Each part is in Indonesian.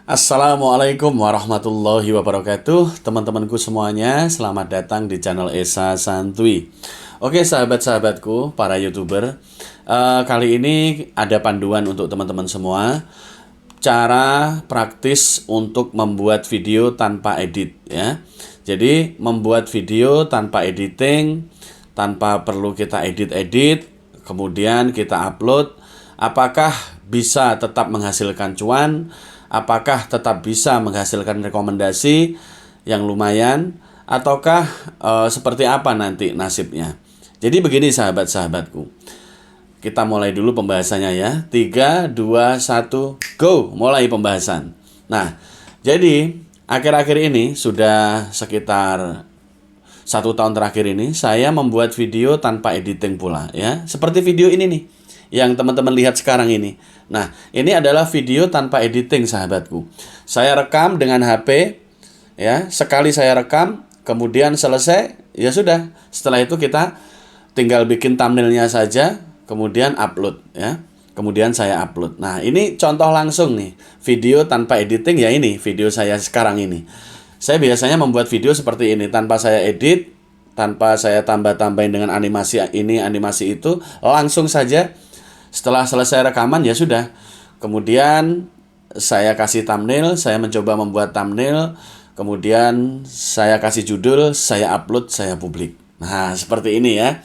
Assalamualaikum warahmatullahi wabarakatuh. Teman-temanku semuanya, selamat datang di channel Esa Santuy. Oke, sahabat-sahabatku, para YouTuber, kali ini ada panduan untuk teman-teman semua. Cara praktis untuk membuat video tanpa edit, ya. Jadi, membuat video tanpa editing, tanpa perlu kita edit-edit, kemudian kita upload. Apakah bisa tetap menghasilkan cuan? Apakah tetap bisa menghasilkan rekomendasi yang lumayan? Ataukah seperti apa nanti nasibnya? Jadi begini sahabat-sahabatku. Kita mulai dulu pembahasannya ya. 3, 2, 1, go! Mulai pembahasan. Nah, jadi akhir-akhir ini sudah sekitar 1 tahun terakhir ini saya membuat video tanpa editing pula ya. Seperti video ini nih yang teman-teman lihat sekarang ini. Nah, ini adalah video tanpa editing sahabatku. Saya rekam dengan HP ya. Sekali saya rekam, kemudian selesai, ya sudah. Setelah itu kita tinggal bikin thumbnailnya saja, kemudian upload ya. Kemudian saya upload. Nah, ini contoh langsung nih, video tanpa editing ya, ini video saya sekarang ini. Saya biasanya membuat video seperti ini tanpa saya edit, tanpa saya tambah-tambahin dengan animasi ini, animasi itu, langsung saja. Setelah selesai rekaman ya sudah. Kemudian saya kasih thumbnail, saya mencoba membuat thumbnail, kemudian saya kasih judul, saya upload, saya publik. Nah, seperti ini ya.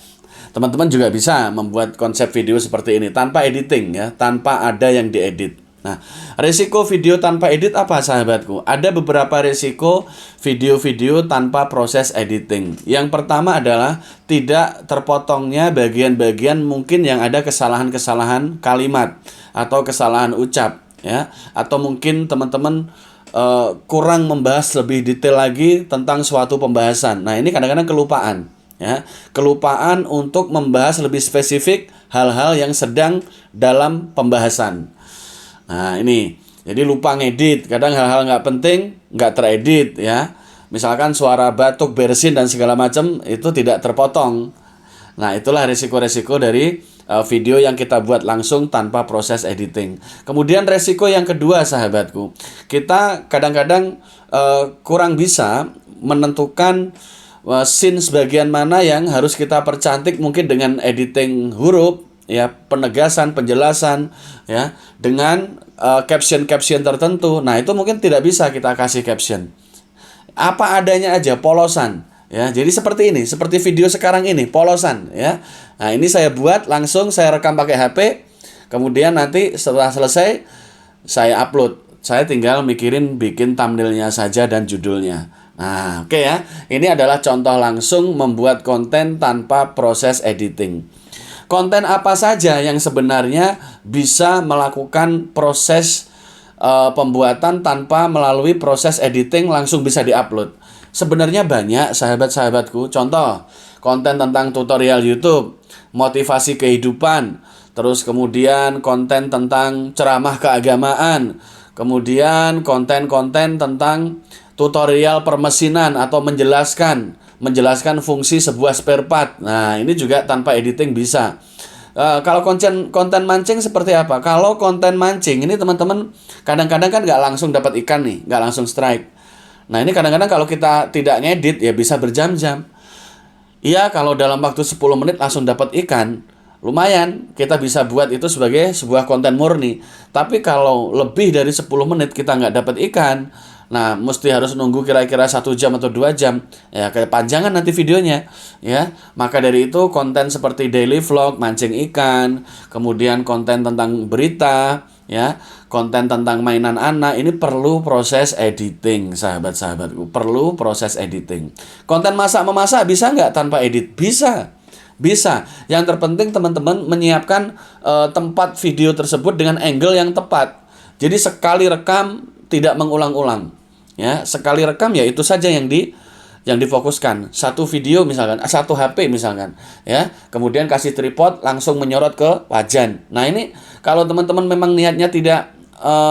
Teman-teman juga bisa membuat konsep video seperti ini tanpa editing ya, tanpa ada yang diedit. Nah, risiko video tanpa edit apa sahabatku? Ada beberapa risiko video-video tanpa proses editing. Yang pertama adalah tidak terpotongnya bagian-bagian mungkin yang ada kesalahan-kesalahan kalimat atau kesalahan ucap ya, atau mungkin teman-teman kurang membahas lebih detail lagi tentang suatu pembahasan. Nah, ini kadang-kadang kelupaan ya. Kelupaan untuk membahas lebih spesifik hal-hal yang sedang dalam pembahasan. Nah, ini. Jadi lupa ngedit. Kadang hal-hal nggak penting, nggak teredit ya. Misalkan suara batuk, bersin, dan segala macam itu tidak terpotong. Nah, itulah resiko-resiko dari video yang kita buat langsung tanpa proses editing. Kemudian resiko yang kedua sahabatku. Kita kadang-kadang kurang bisa menentukan scenes bagian mana yang harus kita percantik mungkin dengan editing huruf ya, penegasan, penjelasan ya, dengan caption-caption tertentu. Nah, itu mungkin tidak bisa kita kasih caption. Apa adanya aja, polosan ya. Jadi seperti ini, seperti video sekarang ini, polosan ya. Nah, ini saya buat langsung, saya rekam pakai HP. Kemudian nanti setelah selesai saya upload. Saya tinggal mikirin bikin thumbnailnya saja dan judulnya. Nah, oke ya. Ini adalah contoh langsung membuat konten tanpa proses editing. Konten apa saja yang sebenarnya bisa melakukan proses pembuatan tanpa melalui proses editing langsung bisa diupload? Sebenarnya banyak sahabat-sahabatku. Contoh, konten tentang tutorial YouTube, motivasi kehidupan, terus kemudian konten tentang ceramah keagamaan, kemudian konten-konten tentang tutorial permesinan atau menjelaskan fungsi sebuah spare part. Nah, ini juga tanpa editing bisa. Kalau konten mancing seperti apa? Kalau konten mancing ini teman-teman kadang-kadang kan nggak langsung dapat ikan nih, nggak langsung strike. Nah, ini kadang-kadang kalau kita tidak ngedit ya bisa berjam-jam. Iya, kalau dalam waktu 10 menit langsung dapat ikan, lumayan, kita bisa buat itu sebagai sebuah konten murni. Tapi kalau lebih dari 10 menit kita nggak dapat ikan, nah, mesti harus nunggu kira-kira 1 jam atau 2 jam. Ya, kepanjangan nanti videonya. Ya, maka dari itu konten seperti daily vlog, mancing ikan, kemudian konten tentang berita, ya, konten tentang mainan anak, ini perlu proses editing, sahabat-sahabatku. Perlu proses editing. Konten masak-memasak bisa nggak tanpa edit? Bisa. Bisa. Yang terpenting teman-teman menyiapkan tempat video tersebut dengan angle yang tepat. Jadi sekali rekam tidak mengulang-ulang. Ya, sekali rekam ya itu saja yang difokuskan. Satu video misalkan, satu HP misalkan, ya. Kemudian kasih tripod langsung menyorot ke wajan. Nah, ini kalau teman-teman memang niatnya tidak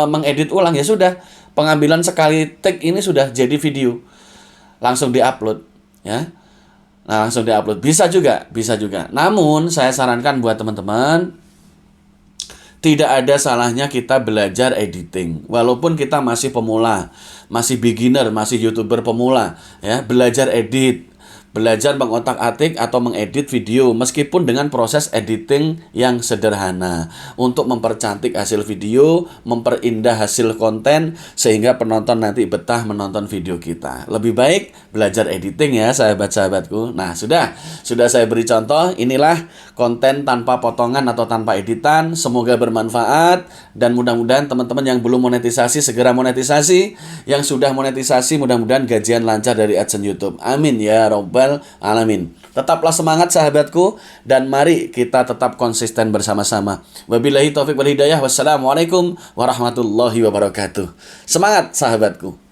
mengedit ulang ya sudah, pengambilan sekali take ini sudah jadi video. Langsung diupload, ya. Nah, langsung diupload. Bisa juga, bisa juga. Namun saya sarankan buat teman-teman Tidak ada salahnya kita belajar editing. Walaupun kita masih pemula, masih beginner, masih YouTuber pemula, ya, belajar edit, belajar mengotak-atik atau mengedit video meskipun dengan proses editing yang sederhana untuk mempercantik hasil video, memperindah hasil konten sehingga penonton nanti betah menonton video kita. Lebih baik belajar editing ya sahabat-sahabatku. Nah, sudah saya beri contoh, inilah konten tanpa potongan atau tanpa editan. Semoga bermanfaat dan mudah-mudahan teman-teman yang belum monetisasi segera monetisasi, yang sudah monetisasi mudah-mudahan gajian lancar dari AdSense YouTube. Amin ya robbal alamin. Tetaplah semangat sahabatku dan mari kita tetap konsisten bersama-sama. Wabillahi taufiq wal hidayah. Wassalamualaikum warahmatullahi wabarakatuh. Semangat sahabatku.